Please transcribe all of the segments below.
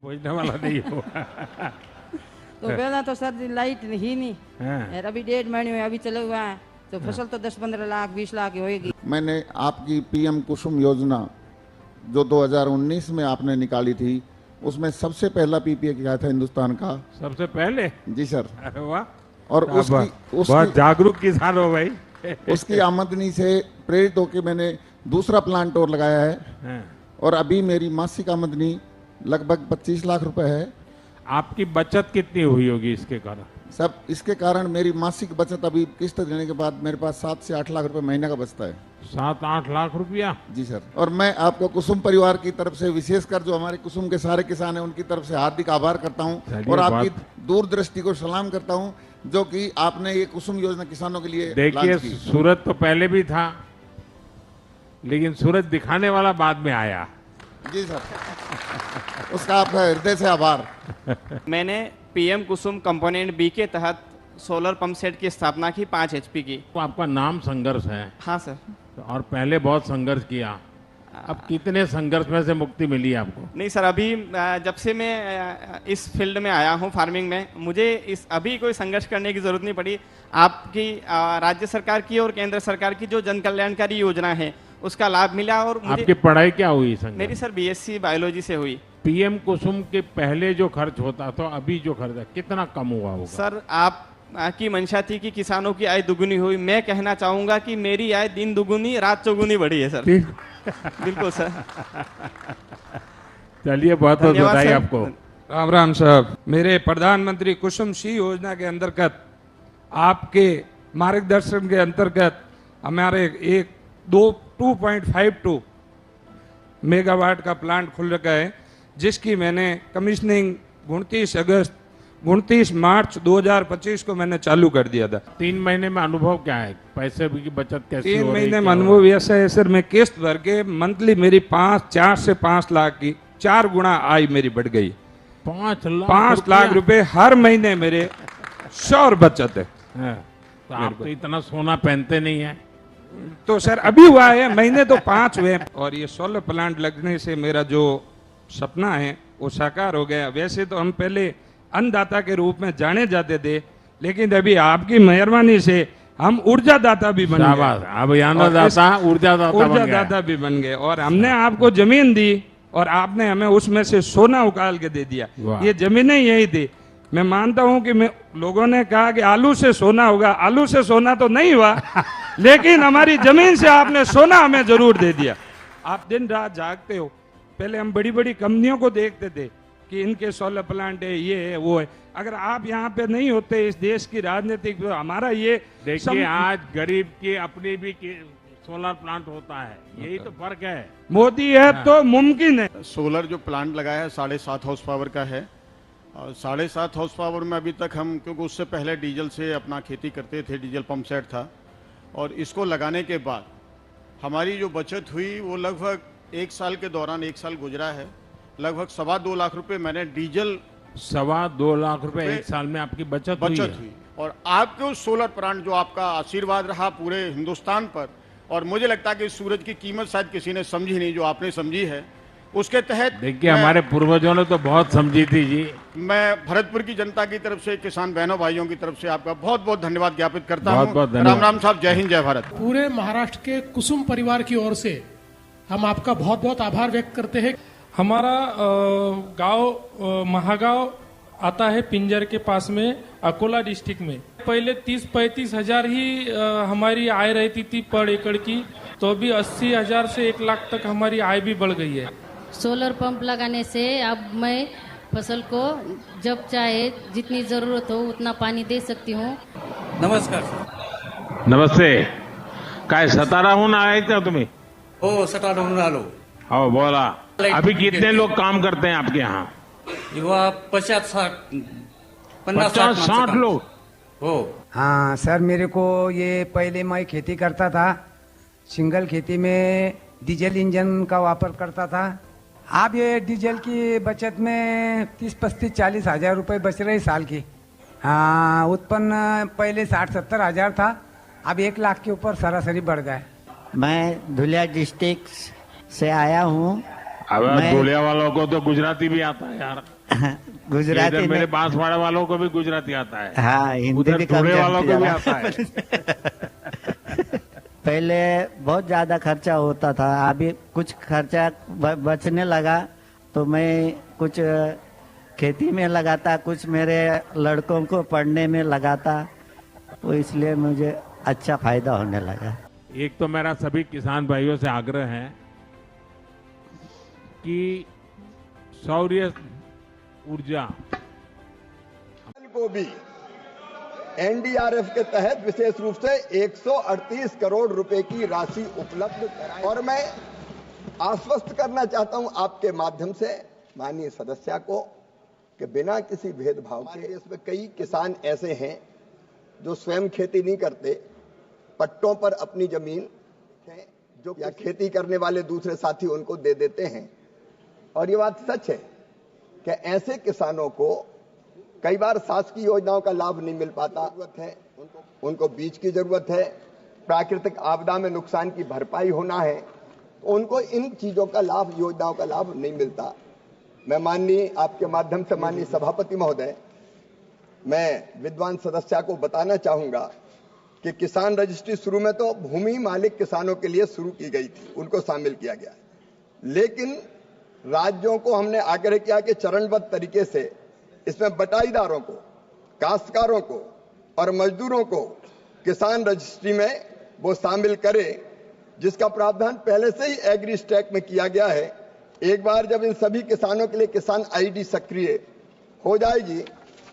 पूछने वाला नहीं हो। तो पहला तो सर लाइट ही नहीं हाँ। और अभी 1.5 महीने में अभी चला हुआ है तो फसल तो 10-15 लाख 20 लाख की होएगी। मैंने आपकी पीएम कुसुम योजना जो 2019 में आपने निकाली थी उसमें सबसे पहला पीपीए किया था हिंदुस्तान का। सबसे पहले? जी सर। अरे वाह, और बहुत जागरूक किसान हो भाई। उसकी आमदनी से प्रेरित होकर मैंने दूसरा प्लांट और लगाया है। हाँ। और अभी मेरी मासिक आमदनी लगभग 25 लाख रुपए है। आपकी बचत कितनी हुई होगी इसके कारण? सब इसके कारण मेरी मासिक बचत अभी किस्त देने के बाद मेरे पास 7 से 8 लाख रुपए महीने का बचता है। 7-8 लाख रुपया? जी सर। और मैं आपको कुसुम परिवार की तरफ से, विशेषकर जो हमारे कुसुम के सारे किसान हैं, उनकी तरफ से हार्दिक आभार करता हूं और आपकी दूरदृष्टि को सलाम करता हूं जो कि आपने ये कुसुम योजना किसानों के लिए देखिए, सूरज तो पहले भी था लेकिन सूरज दिखाने वाला बाद में आया। जी सर, उसका आपका हृदय से आभार। मैंने पीएम कुसुम कंपोनेंट बी के तहत सोलर पंप सेट की स्थापना की 5 HP की। तो आपका नाम संघर्ष है। हाँ सर। और पहले बहुत संघर्ष किया, अब कितने संघर्ष में से मुक्ति मिली आपको? नहीं सर, अभी जब से मैं इस फील्ड में आया हूँ फार्मिंग में, मुझे इस अभी कोई संघर्ष करने की जरूरत नहीं पड़ी। आपकी राज्य सरकार की और केंद्र सरकार की जो जन कल्याणकारी योजना है उसका लाभ मिला। और मुझे आपकी पढ़ाई क्या हुई? मेरी सर BSc बायोलॉजी से हुई। पीएम कुसुम के पहले जो खर्च होता था अभी जो खर्च है कितना कम हुआ होगा? सर आप की मंशा थी कि किसानों की आय दुगुनी हुई। मैं कहना चाहूंगा कि मेरी आय दिन दुगुनी रात चौगुनी बढ़ी है सर। बिल्कुल सर। चलिए, बहुत बहुत बधाई आपको। राम राम साहब। मेरे प्रधानमंत्री कुसुम सी योजना के अंतर्गत आपके मार्गदर्शन के अंतर्गत हमारे 2.52 मेगावाट का प्लांट खुल रखा है जिसकी मैंने कमीशनिंग 29 मार्च 2025 को मैंने चालू कर दिया था। 3 महीने में अनुभव क्या है? पैसे की बचत कैसी हो रही है? 3 महीने में अनुभव ऐसा है सर, मैं किस्त भर के मंथली मेरी 4 से 5 लाख की 4 गुना आय मेरी बढ़ गई। 5 लाख रुपए हर महीने मेरे श्योर बचत है। तो आप तो इतना सोना पहनते नहीं है। तो सर अभी हुआ है, महीने तो 5 हुए। और ये सोलर प्लांट लगने से मेरा जो सपना है वो साकार हो गया। वैसे तो हम पहले अन्नदाता के रूप में जाने जाते थे लेकिन अभी आपकी मेहरबानी से हम ऊर्जा दाता भी बन गए। अब ऊर्जा दाता भी बन गए। और हमने आपको जमीन दी और आपने हमें उसमें से सोना उकाल के दे दिया। ये जमीनें यही थी। मैं मानता हूं कि लोगों ने कहा कि आलू से सोना होगा, आलू से सोना तो नहीं हुआ लेकिन हमारी जमीन से आपने सोना हमें जरूर दे दिया। आप दिन रात जागते हो। पहले हम बड़ी बड़ी कंपनियों को देखते थे कि इनके सोलर प्लांट है, ये है, वो है। अगर आप यहाँ पे नहीं होते इस देश की राजनीतिक, तो हमारा ये देखिए आज गरीब की अपनी भी सोलर प्लांट होता है, यही तो फर्क है। मोदी है तो मुमकिन है। सोलर जो प्लांट लगाया है 7.5 हॉर्स पावर का है और 7.5 हॉर्स पावर में अभी तक हम, क्योंकि उससे पहले डीजल से अपना खेती करते थे, डीजल पंप सेट था, और इसको लगाने के बाद हमारी जो बचत हुई वो लगभग 1 साल के दौरान, 1 साल गुजरा है, लगभग 2.25 लाख रुपए मैंने डीजल 2.25 लाख रुपए 1 साल में आपकी बचत हुई। और आपके उस सोलर प्लांट जो आपका आशीर्वाद रहा पूरे हिंदुस्तान पर, और मुझे लगता है कि सूरज की कीमत शायद किसी ने समझी नहीं जो आपने समझी है, उसके तहत देखिए हमारे पूर्वजों ने तो बहुत समझी थी जी। मैं भरतपुर की जनता की तरफ से, किसान बहनों भाइयों की तरफ से आपका बहुत बहुत धन्यवाद ज्ञापित करता हूं। राम राम साहब, जय हिंद, जय भारत। पूरे महाराष्ट्र के कुसुम परिवार की ओर से हम आपका बहुत बहुत आभार व्यक्त करते हैं। हमारा गांव महागांव आता है पिंजर के पास में, अकोला डिस्ट्रिक्ट में। पहले 30-35 हजार ही हमारी आय रहती थी पर एकड़ की, तो अभी 80 हजार से 1 लाख तक हमारी आय भी बढ़ गई है। सोलर पंप लगाने से अब मैं फसल को जब चाहे जितनी जरूरत हो उतना पानी दे सकती हूँ। नमस्कार। नमस्ते। काय साताराहून आहे का तुम्ही? हो, साताराहून आलो। हो, बोला। अभी कितने लोग काम करते हैं आपके यहाँ? 50-60 लोग। हो। हाँ सर, मेरे को ये पहले मैं खेती करता था, सिंगल खेती में डीजल इंजन का वापर करता था। अब ये डीजल की बचत में 30-35-40 हजार रुपए बच रहे साल की। हाँ, उत्पन्न पहले 60-70 हजार था, अब 1 लाख के ऊपर सरासरी बढ़ गए। मैं धुलिया डिस्ट्रिक्ट से आया हूँ। अब धुलिया वालों को तो गुजराती भी आता है यार। गुजराती इधर मेरे बांसवाड़ा वालों को भी गुजराती आता है। हाँ, हिंदी उधर भी कम धुले वालों जानते को भी हैं। आता है। पहले बहुत ज्यादा खर्चा होता था, अभी कुछ खर्चा बचने लगा तो मैं कुछ खेती में लगाता, कुछ मेरे लड़कों को पढ़ने में लगाता, तो इसलिए मुझे अच्छा फायदा होने लगा। एक तो मेरा सभी किसान भाइयों से आग्रह है कि सौर ऊर्जा को भी एनडीआरएफ के तहत विशेष रूप से 138 करोड़ रुपए की राशि उपलब्ध कराई। और मैं आश्वस्त करना चाहता हूं आपके माध्यम से माननीय सदस्य को कि बिना किसी भेदभाव के इसमें कई किसान ऐसे हैं जो स्वयं खेती नहीं करते, पट्टों पर अपनी जमीन जो या खेती करने वाले दूसरे साथी उनको दे देते हैं। और ये बात सच है कि ऐसे किसानों को कई बार शासकीय योजनाओं का लाभ नहीं मिल पाता है, उनको बीज की जरूरत है, प्राकृतिक आपदा में नुकसान की भरपाई होना है, तो उनको इन चीजों का लाभ, योजनाओं का लाभ नहीं मिलता। मैं माननीय आपके माध्यम से माननीय सभापति महोदय, मैं विद्वान सदस्य को बताना चाहूंगा कि किसान रजिस्ट्री शुरू में तो भूमि मालिक किसानों के लिए शुरू की गई थी, उनको शामिल किया गया, लेकिन राज्यों को हमने आग्रह किया कि चरणबद्ध तरीके से इसमें बटाईदारों को, काश्तकारों को और मजदूरों को किसान रजिस्ट्री में वो शामिल करें, जिसका प्रावधान पहले से ही एग्री स्टैक में किया गया है। एक बार जब इन सभी किसानों के लिए किसान आईडी सक्रिय हो जाएगी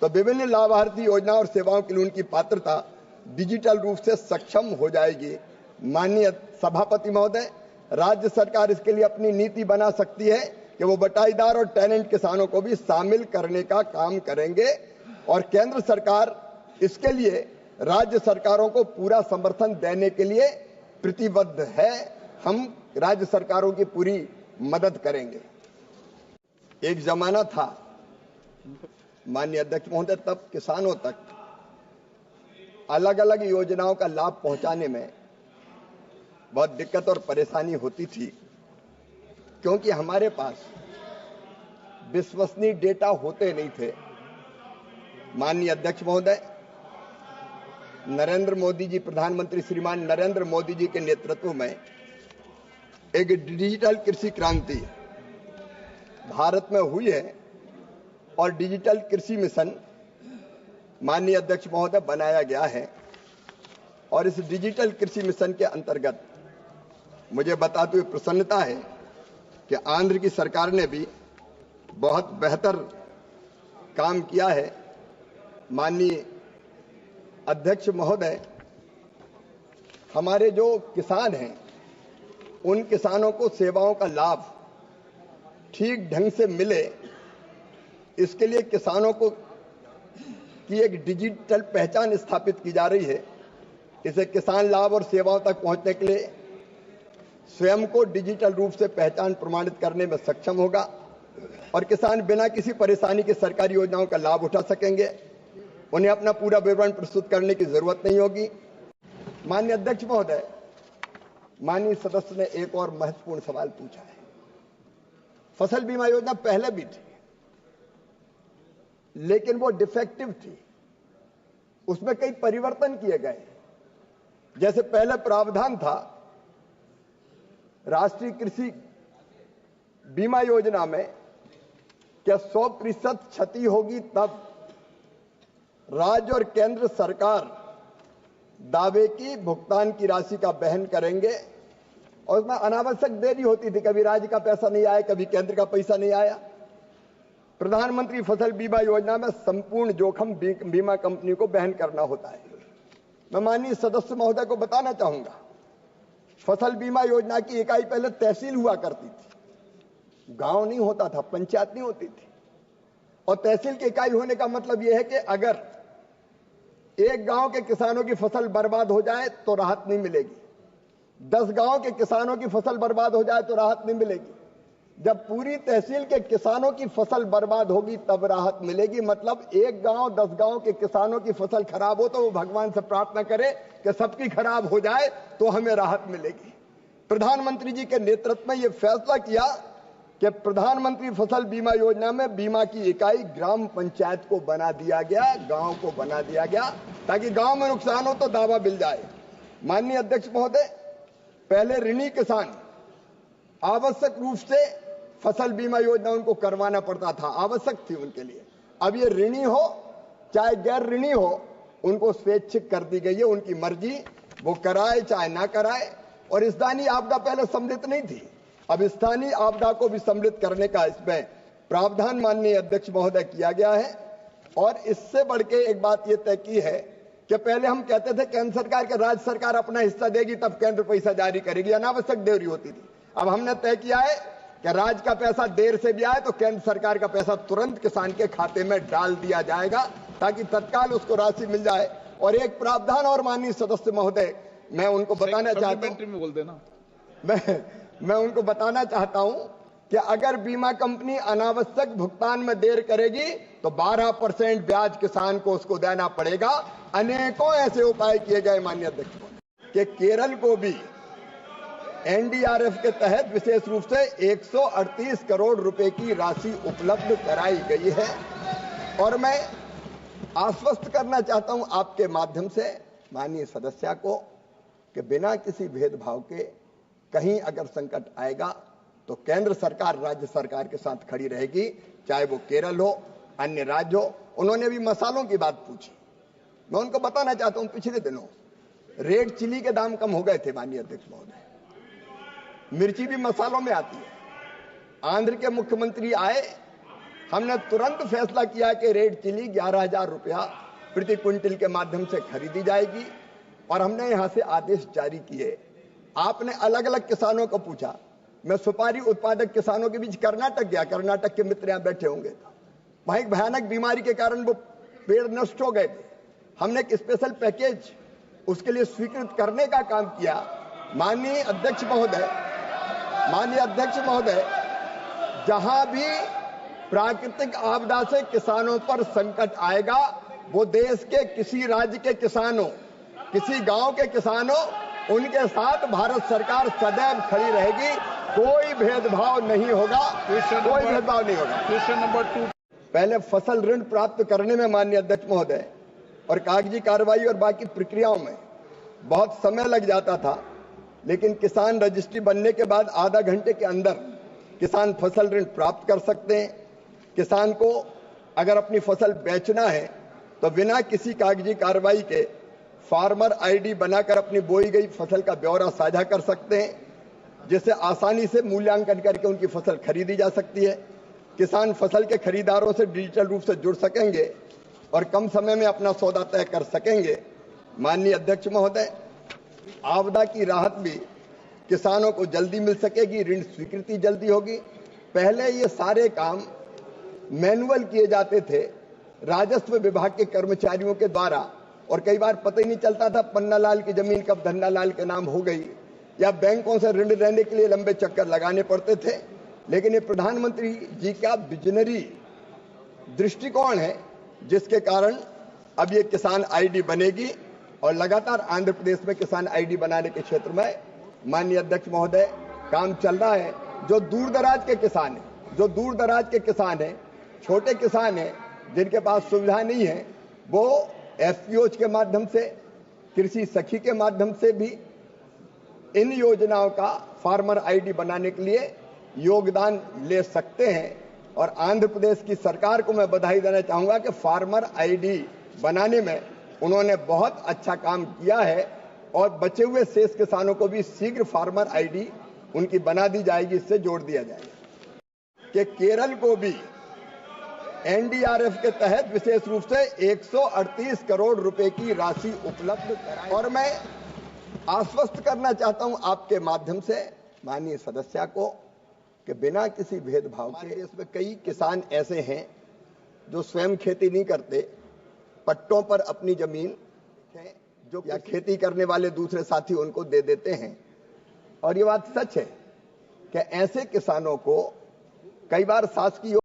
तो विभिन्न लाभार्थी योजनाओं और सेवाओं के लिए उनकी पात्रता डिजिटल रूप से सक्षम हो जाएगी। माननीय सभापति महोदय, राज्य सरकार इसके लिए अपनी नीति बना सकती है कि वो बटाईदार और टेनेंट किसानों को भी शामिल करने का काम करेंगे और केंद्र सरकार इसके लिए राज्य सरकारों को पूरा समर्थन देने के लिए प्रतिबद्ध है। हम राज्य सरकारों की पूरी मदद करेंगे। एक जमाना था माननीय अध्यक्ष महोदय, तब किसानों तक अलग अलग योजनाओं का लाभ पहुंचाने में बहुत दिक्कत और परेशानी होती थी, क्योंकि हमारे पास विश्वसनीय डेटा होते नहीं थे। माननीय अध्यक्ष महोदय, नरेंद्र मोदी जी, प्रधानमंत्री श्रीमान नरेंद्र मोदी जी के नेतृत्व में एक डिजिटल कृषि क्रांति भारत में हुई है और डिजिटल कृषि मिशन माननीय अध्यक्ष महोदय बनाया गया है। और इस डिजिटल कृषि मिशन के अंतर्गत मुझे बताते हुए प्रसन्नता है कि आंध्र की सरकार ने भी बहुत बेहतर काम किया है। माननीय अध्यक्ष महोदय, हमारे जो किसान हैं उन किसानों को सेवाओं का लाभ ठीक ढंग से मिले, इसके लिए किसानों को की एक डिजिटल पहचान स्थापित की जा रही है। इसे किसान लाभ और सेवाओं तक पहुंचने के लिए स्वयं को डिजिटल रूप से पहचान प्रमाणित करने में सक्षम होगा और किसान बिना किसी परेशानी के सरकारी योजनाओं का लाभ उठा सकेंगे। उन्हें अपना पूरा विवरण प्रस्तुत करने की जरूरत नहीं होगी। माननीय अध्यक्ष महोदय, माननीय सदस्य ने एक और महत्वपूर्ण सवाल पूछा है। फसल बीमा योजना पहले भी थी, लेकिन वो डिफेक्टिव थी, उसमें कई परिवर्तन किए गए। जैसे पहले प्रावधान था राष्ट्रीय कृषि बीमा योजना में क्या 100% क्षति होगी तब राज्य और केंद्र सरकार दावे की भुगतान की राशि का वहन करेंगे और उसमें अनावश्यक देरी होती थी, कभी राज्य का पैसा नहीं आया, कभी केंद्र का पैसा नहीं आया। प्रधानमंत्री फसल बीमा योजना में संपूर्ण जोखिम बीमा कंपनी को वहन करना होता है। मैं माननीय सदस्य महोदय को बताना चाहूंगा, फसल बीमा योजना की इकाई पहले तहसील हुआ करती थी, गांव नहीं होता था, पंचायत नहीं होती थी। और तहसील की इकाई होने का मतलब यह है कि अगर एक गांव के किसानों की फसल बर्बाद हो जाए तो राहत नहीं मिलेगी, 10 गांव के किसानों की फसल बर्बाद हो जाए तो राहत नहीं मिलेगी। जब पूरी तहसील के किसानों की फसल बर्बाद होगी तब राहत मिलेगी। मतलब एक गांव 10 गांव के किसानों की फसल खराब हो तो वो भगवान से प्रार्थना करे कि सबकी खराब हो जाए तो हमें राहत मिलेगी। प्रधानमंत्री जी के नेतृत्व में यह फैसला किया कि प्रधानमंत्री फसल बीमा योजना में बीमा की इकाई ग्राम पंचायत को बना दिया गया, गांव को बना दिया गया, ताकि गांव में नुकसान हो तो दावा मिल जाए। माननीय अध्यक्ष महोदय, पहले ऋणी किसान आवश्यक रूप से फसल बीमा योजना उनको करवाना पड़ता था, आवश्यक थी उनके लिए। अब ये ऋणी हो चाहे गैर ऋणी हो, उनको स्वैच्छिक कर दी गई है, उनकी मर्जी, वो कराए चाहे ना कराए। और स्थानीय आपदा पहले सम्मिलित नहीं थी, अब स्थानीय आपदा को भी सम्मिलित करने का इसमें प्रावधान माननीय अध्यक्ष महोदय किया गया है। और इससे बढ़ के एक बात यह तय की है कि पहले हम कहते थे केंद्र सरकार के राज्य सरकार अपना हिस्सा देगी तब केंद्र पैसा जारी करेगी, अनावश्यक देरी होती थी। अब हमने तय किया है कि राज्य का पैसा देर से भी आए तो केंद्र सरकार का पैसा तुरंत किसान के खाते में डाल दिया जाएगा, ताकि तत्काल उसको राशि मिल जाए। और एक प्रावधान और माननीय सदस्य महोदय, मैं उनको बताना चाहता हूं, बोल देना, मैं उनको बताना चाहता हूं कि अगर बीमा कंपनी अनावश्यक भुगतान में देर करेगी तो 12% ब्याज किसान को उसको देना पड़ेगा। अनेकों ऐसे उपाय किए गए माननीय अध्यक्ष कि केरल को भी एनडीआरएफ के तहत विशेष रूप से 138 करोड़ रुपए की राशि उपलब्ध कराई गई है। और मैं आश्वस्त करना चाहता हूं आपके माध्यम से माननीय सदस्य को कि बिना किसी भेदभाव के कहीं अगर संकट आएगा तो केंद्र सरकार राज्य सरकार के साथ खड़ी रहेगी, चाहे वो केरल हो, अन्य राज्य हो। उन्होंने भी मसालों की बात पूछी, मैं उनको बताना चाहता हूं पिछले दिनों रेड चिली के दाम कम हो गए थे माननीय अध्यक्ष महोदय, मिर्ची भी मसालों में आती है। आंध्र के मुख्यमंत्री आए, हमने तुरंत फैसला किया कि रेड चिली 11,000 रुपया प्रति क्विंटल के माध्यम से खरीदी जाएगी और हमने यहां से आदेश जारी किए। आपने अलग अलग किसानों को पूछा, मैं सुपारी उत्पादक किसानों के बीच कर्नाटक गया, कर्नाटक के मित्र यहां बैठे होंगे, वहां एक भयानक बीमारी के कारण वो पेड़ नष्ट हो गए थे। हमने एक स्पेशल पैकेज उसके लिए स्वीकृत करने का काम किया। माननीय अध्यक्ष महोदय, जहां भी प्राकृतिक आपदा से किसानों पर संकट आएगा, वो देश के किसी राज्य के किसानों, किसी गांव के किसानों, उनके साथ भारत सरकार सदैव खड़ी रहेगी। कोई भेदभाव नहीं होगा, कोई भेदभाव नहीं होगा। क्वेश्चन नंबर 2, पहले फसल ऋण प्राप्त करने में माननीय अध्यक्ष महोदय और कागजी कार्रवाई और बाकी प्रक्रियाओं में बहुत समय लग जाता था, लेकिन किसान रजिस्ट्री बनने के बाद आधा घंटे के अंदर किसान फसल ऋण प्राप्त कर सकते हैं। किसान को अगर अपनी फसल बेचना है तो बिना किसी कागजी कार्रवाई के फार्मर आईडी बनाकर अपनी बोई गई फसल का ब्यौरा साझा कर सकते हैं, जिससे आसानी से मूल्यांकन करके उनकी फसल खरीदी जा सकती है। किसान फसल के खरीदारों से डिजिटल रूप से जुड़ सकेंगे और कम समय में अपना सौदा तय कर सकेंगे। माननीय अध्यक्ष महोदय, आपदा की राहत भी किसानों को जल्दी मिल सकेगी, ऋण स्वीकृति जल्दी होगी। पहले ये सारे काम मैनुअल किए जाते थे राजस्व विभाग के कर्मचारियों के द्वारा, और कई बार पता ही नहीं चलता था पन्नालाल की जमीन कब धन्नालाल के नाम हो गई, या बैंकों से ऋण लेने के लिए लंबे चक्कर लगाने पड़ते थे। लेकिन ये प्रधानमंत्री जी का विजनरी दृष्टिकोण है, जिसके कारण अब ये किसान आईडी बनेगी और लगातार आंध्र प्रदेश में किसान आईडी बनाने के क्षेत्र में माननीय अध्यक्ष महोदय काम चल रहा है। जो दूर दराज के किसान हैं, छोटे किसान हैं, जिनके पास सुविधा नहीं है, वो एफपीओ के माध्यम से, कृषि सखी के माध्यम से भी इन योजनाओं का फार्मर आईडी बनाने के लिए योगदान ले सकते हैं। और आंध्र प्रदेश की सरकार को मैं बधाई देना चाहूंगा कि फार्मर आईडी बनाने में उन्होंने बहुत अच्छा काम किया है और बचे हुए शेष किसानों को भी शीघ्र फार्मर आईडी उनकी बना दी जाएगी, इससे जोड़ दिया जाएगा। कि केरल को भी एनडीआरएफ के तहत विशेष रूप से 138 करोड़ रुपए की राशि उपलब्ध कराई। और मैं आश्वस्त करना चाहता हूं आपके माध्यम से माननीय सदस्य को कि बिना किसी भेदभाव के, इसमें कई किसान ऐसे हैं जो स्वयं खेती नहीं करते, पट्टों पर अपनी जमीन जो या खेती करने वाले दूसरे साथी उनको दे देते हैं। और ये बात सच है कि ऐसे किसानों को कई बार शासकीय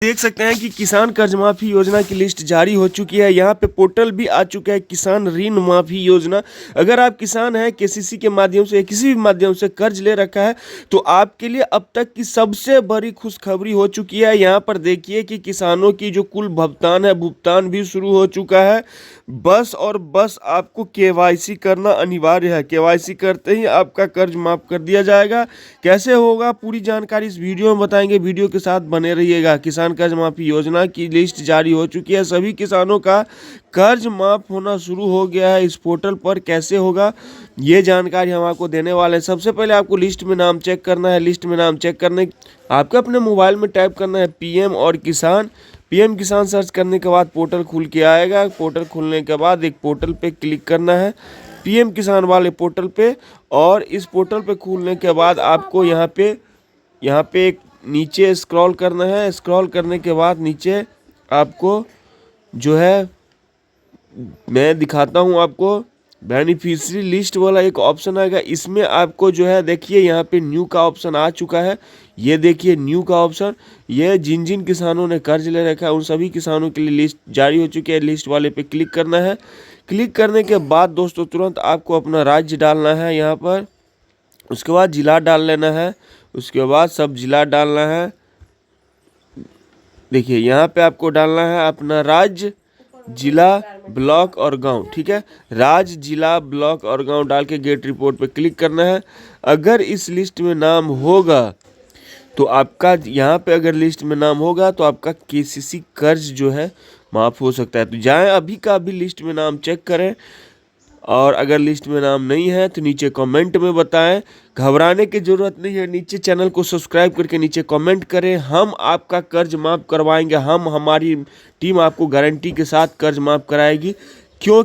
देख सकते हैं कि किसान कर्ज माफी योजना की लिस्ट जारी हो चुकी है। यहाँ पे पोर्टल भी आ चुका है किसान ऋण माफी योजना। अगर आप किसान हैं, केसीसी के माध्यम से या किसी भी माध्यम से कर्ज ले रखा है तो आपके लिए अब तक की सबसे बड़ी खुशखबरी हो चुकी है। यहाँ पर देखिए कि किसानों की जो कुल भुगतान भी शुरू हो चुका है। बस और बस आपको केवाईसी करना अनिवार्य है। केवाईसी करते ही आपका कर्ज माफ कर दिया जाएगा। कैसे होगा पूरी जानकारी इस वीडियो में बताएंगे, वीडियो के साथ बने रहिएगा। किसान कर्ज माफी योजना की लिस्ट जारी हो चुकी है। सभी किसानों का कर्ज माफ होना शुरू हो गया है। इस पोर्टल पर कैसे होगा ये जानकारी हम आपको देने वाले हैं। सबसे पहले आपको लिस्ट में नाम चेक करना है। लिस्ट में नाम चेक करने आपको अपने मोबाइल में टाइप करना है पीएम और किसान। पीएम किसान सर्च करने के बाद पोर्टल खुल के आएगा। पोर्टल खुलने के बाद एक पोर्टल पे क्लिक करना है, पीएम किसान वाले पोर्टल पे। और इस पोर्टल पे खुलने के बाद आपको यहाँ पे एक नीचे स्क्रॉल करना है। स्क्रॉल करने के बाद नीचे आपको जो है मैं दिखाता हूँ आपको, बेनिफिशियरी लिस्ट वाला एक ऑप्शन आएगा। इसमें आपको जो है देखिए यहाँ पे न्यू का ऑप्शन आ चुका है। ये देखिए न्यू का ऑप्शन, ये जिन जिन किसानों ने कर्ज ले रखा है उन सभी किसानों के लिए लिस्ट जारी हो चुकी है। लिस्ट वाले पे क्लिक करना है। क्लिक करने के बाद दोस्तों तुरंत आपको अपना राज्य डालना है यहाँ पर। उसके बाद जिला डाल लेना है। उसके बाद सब जिला डालना है। देखिए यहाँ पे आपको डालना है अपना राज्य, जिला, ब्लॉक और गांव। ठीक है, राज्य, जिला, ब्लॉक और गांव डाल के गेट रिपोर्ट पे क्लिक करना है। अगर इस लिस्ट में नाम होगा तो आपका यहाँ पे अगर लिस्ट में नाम होगा तो आपका केसीसी कर्ज जो है माफ हो सकता है। तो जाएं अभी का अभी लिस्ट में नाम चेक करें। और अगर लिस्ट में नाम नहीं है तो नीचे कमेंट में बताएं। घबराने की ज़रूरत नहीं है। नीचे चैनल को सब्सक्राइब करके नीचे कमेंट करें। हम आपका कर्ज माफ़ करवाएंगे। हमारी टीम आपको गारंटी के साथ कर्ज माफ़ कराएगी। क्यों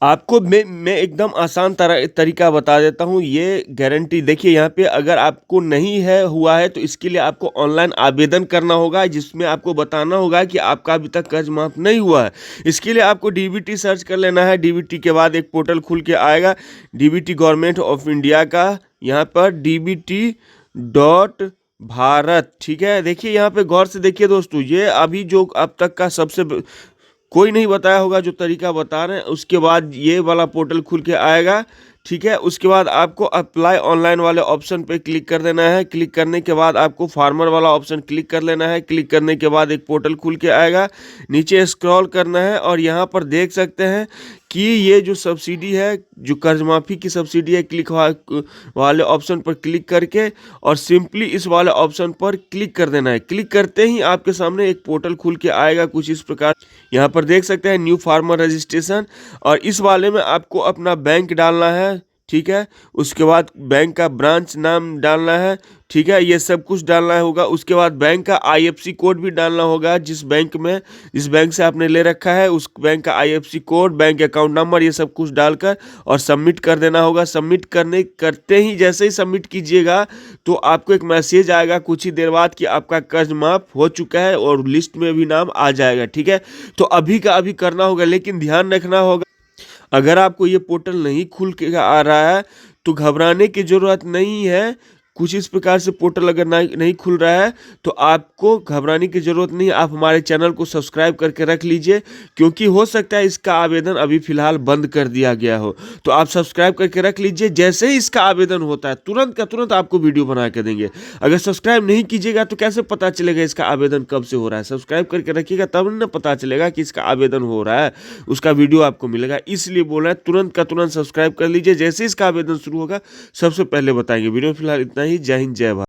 आपको मैं एकदम आसान तरीका बता देता हूँ। ये गारंटी देखिए यहाँ पे अगर आपको नहीं है हुआ है तो इसके लिए आपको ऑनलाइन आवेदन करना होगा, जिसमें आपको बताना होगा कि आपका अभी तक कर्ज माफ़ नहीं हुआ है। इसके लिए आपको डीबीटी सर्च कर लेना है। डीबीटी के बाद एक पोर्टल खुल के आएगा, डीबीटी गवर्नमेंट ऑफ इंडिया का। यहाँ पर dbt.भारत। ठीक है, देखिए यहाँ पे गौर से देखिए दोस्तों, ये अभी जो अब तक का सबसे कोई नहीं बताया होगा जो तरीका बता रहे हैं। उसके बाद ये वाला पोर्टल खुल के आएगा। ठीक है, उसके बाद आपको अप्लाई ऑनलाइन वाले ऑप्शन पे क्लिक कर देना है। क्लिक करने के बाद आपको फार्मर वाला ऑप्शन क्लिक कर लेना है। क्लिक करने के बाद एक पोर्टल खुल के आएगा। नीचे स्क्रॉल करना है और यहाँ पर देख सकते हैं कि ये जो सब्सिडी है, जो कर्ज माफ़ी की सब्सिडी है, क्लिक वाले ऑप्शन पर क्लिक करके और सिंपली इस वाले ऑप्शन पर क्लिक कर देना है। क्लिक करते ही आपके सामने एक पोर्टल खुल के आएगा कुछ इस प्रकार। यहाँ पर देख सकते हैं न्यू फार्मर रजिस्ट्रेशन, और इस वाले में आपको अपना बैंक डालना है। ठीक है, उसके बाद बैंक का ब्रांच नाम डालना है। ठीक है, ये सब कुछ डालना होगा। उसके बाद बैंक का आईएफएससी कोड भी डालना होगा। जिस बैंक से आपने ले रखा है उस बैंक का IFSC code, bank account number, ये सब कुछ डालकर और सबमिट कर देना होगा। सबमिट करते ही जैसे ही सबमिट कीजिएगा तो आपको एक मैसेज आएगा कुछ ही देर बाद कि आपका कर्ज माफ हो चुका है और लिस्ट में भी नाम आ जाएगा। ठीक है, तो अभी का अभी करना होगा, लेकिन ध्यान रखना होगा अगर आपको ये पोर्टल नहीं खुल के आ रहा है तो घबराने की ज़रूरत नहीं है। कुछ इस प्रकार से पोर्टल अगर नहीं खुल रहा है तो आपको घबराने की ज़रूरत नहीं। आप हमारे चैनल को सब्सक्राइब करके रख लीजिए, क्योंकि हो सकता है इसका आवेदन अभी फ़िलहाल बंद कर दिया गया हो। तो आप सब्सक्राइब करके रख लीजिए। जैसे ही इसका आवेदन होता है तुरंत का तुरंत आपको वीडियो बना के देंगे। अगर सब्सक्राइब नहीं कीजिएगा तो कैसे पता चलेगा इसका आवेदन कब से हो रहा है? सब्सक्राइब करके रखिएगा तब ना पता चलेगा कि इसका आवेदन हो रहा है, उसका वीडियो आपको मिलेगा। इसलिए बोल रहा है तुरंत का तुरंत सब्सक्राइब कर लीजिए। जैसे इसका आवेदन शुरू होगा सबसे पहले बताएंगे। वीडियो फिलहाल इतना ही। जय हिंद, जय भारत।